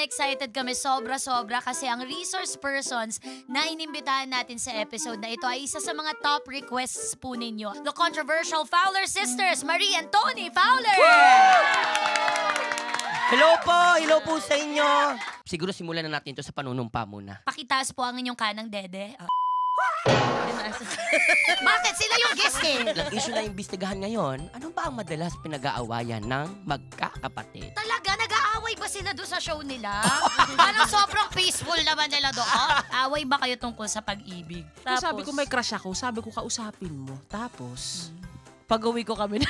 excited kami sobra-sobra kasi ang resource persons na inimbitahan natin sa episode na ito ay isa sa mga top requests po ninyo. The controversial Fowler sisters, Marie and Tony Fowler! Hello po sa inyo. Siguro simulan na natin ito sa panunumpa muna. Pakitaas po ang inyong kanang dede. Bakit? Sila yung guest eh. Ang issue na imbestigahan ngayon, ano ba ang madalas pinag-aawayan ng magkakapatid? Talaga? Nag-aaway ba sila doon sa show nila? Parang sobrang peaceful naman nila doon. Away ba kayo tungkol sa pag-ibig? Tapos, sabi ko may crush ako, sabi ko kausapin mo. Tapos, pag-uwi ko kami na.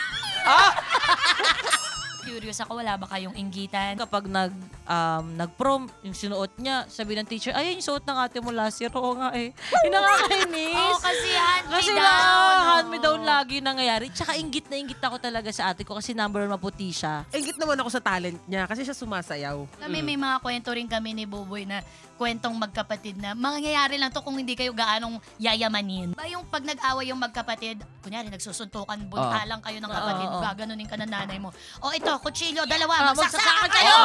Curious ako, wala ba kayong inggitan? Kapag nag-prom, yung sinuot niya, sabi ng teacher, ay, yung suot ng ate mo last year. Oo nga eh. Pinakakainis. Oo, kasi Kasi hand-me-down. hand-me-down lagi nangyayari. Tsaka inggit na inggit ako talaga sa ate ko kasi number 1 maputi siya. Ingit naman ako sa talent niya kasi siya sumasayaw. Kami may mga kwento rin kami ni Buboy na kwentong magkapatid na mangyayari lang to kung hindi kayo gaanong yayamanin. Ba yung pag nag-away yung magkapatid, kunyari nagsusuntukan, buntalang kayo ng kapatid, gaganunin ka ng nanay mo. O ito, kutsilyo, dalawa, magsaksakan kayo!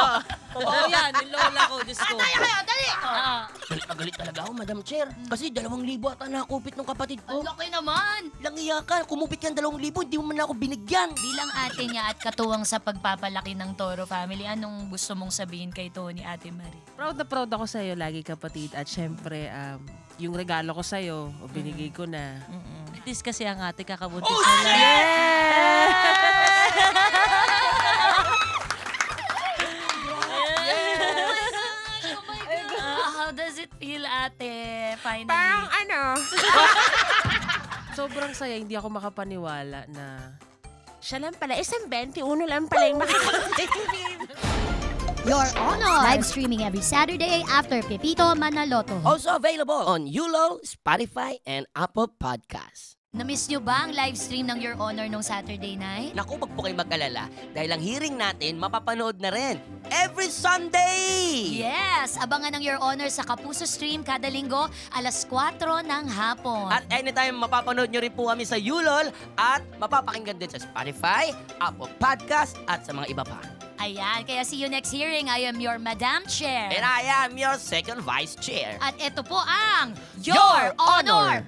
Oo yan, yung lola ko, Diyos ko. Tayo kayo, dali! Galit na galit talaga ako, Madam Chair. Kasi 2,000 ata nakupit ng kapatid ko. Ang laki naman! Langiya ka, kumupit yan 2,000, hindi mo man ako binigyan. Bilang ate niya at katuwang sa pagpapalaki ng Toro family, anong gusto mong sabihin kay Tony, Ate Marie? Proud na proud ako sa'yo lagi kapatid. At syempre, yung regalo ko sa'yo, o binigay ko na. Buntis kasi ang ate kakabuntis Oh, na lang. How does it feel, ate? Finally. Parang sobrang saya, hindi ako makapaniwala na siya lang pala, isang 21 lang pala yung makakatingin. Your Honor. Live streaming every Saturday after Pepito Manaloto. Also available on Yulo, Spotify, and Apple Podcasts. Na-miss nyo ba ang live stream ng Your Honor nung Saturday night? Naku, wag po kayo mag-alala dahil ang hearing natin mapapanood na rin every Sunday! Yes! Abangan ng Your Honor sa Kapuso Stream kada linggo alas 4 ng hapon. At anytime mapapanood nyo rin po kami sa Yulol at mapapakinggan din sa Spotify, Apple Podcast at sa mga iba pa. Ayan, kaya see you next hearing. I am your Madam Chair. And I am your second Vice Chair. At ito po ang Your Honor!